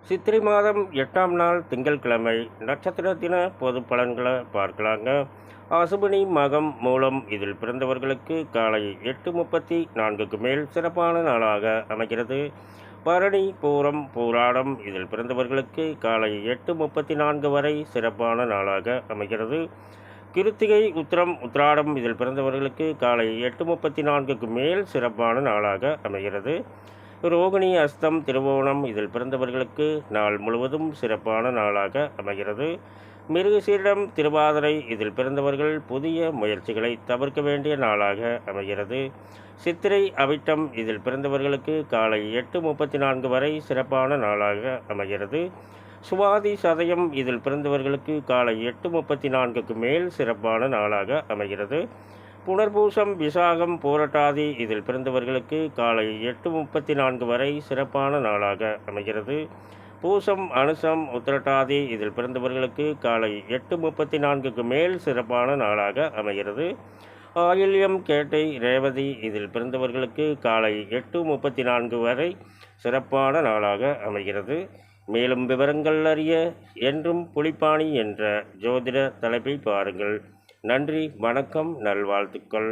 சித்திரை மாதம் 8ஆம் நாள் திங்கட்கிழமை நட்சத்திர தின பொது பலன்களை பார்க்கலாங்க. அசுபனி மகம் மூலம் இதில் பிறந்தவர்களுக்கு காலை 8:34க்கு மேல் சிறப்பான நாளாக அமைகிறது. பரணி பூரம் பூராடம் இதில் பிறந்தவர்களுக்கு காலை 8:34 வரை சிறப்பான நாளாக அமைகிறது. கிருத்திகை உத்திரம் உத்திராடம் இதில் பிறந்தவர்களுக்கு காலை 8:34க்கு மேல் சிறப்பான நாளாக அமைகிறது. ரோகிணி அஸ்தம் திருவோணம் இதில் பிறந்தவர்களுக்கு நாள் முழுவதும் சிறப்பான நாளாக அமைகிறது. மிருகசீரிடம் திருவாதிரை இதில் பிறந்தவர்கள் புதிய முயற்சிகளை தவிர்க்க வேண்டிய நாளாக அமைகிறது. சித்திரை அவிட்டம் இதில் பிறந்தவர்களுக்கு காலை 8:34 வரை சிறப்பான நாளாக அமைகிறது. சுவாதி சதயம் இதில் பிறந்தவர்களுக்கு காலை 8:34க்கு மேல் சிறப்பான நாளாக அமைகிறது. புனர்பூசம் விசாகம் போராட்டாதி இதில் பிறந்தவர்களுக்கு காலை 8:34 வரை சிறப்பான நாளாக அமைகிறது. பூசம் அனுசம் உத்திரட்டாதி இதில் பிறந்தவர்களுக்கு காலை 8:34க்கு மேல் சிறப்பான நாளாக அமைகிறது. ஆயில்யம் கேட்டை ரேவதி இதில் பிறந்தவர்களுக்கு காலை 8:34 வரை சிறப்பான நாளாக அமைகிறது. மேலும் விவரங்கள் அறிய என்றும் புலிப்பாணி என்ற ஜோதிட தலைப்பை பாருங்கள். நன்றி, வணக்கம், நல்வாழ்த்துக்கள்.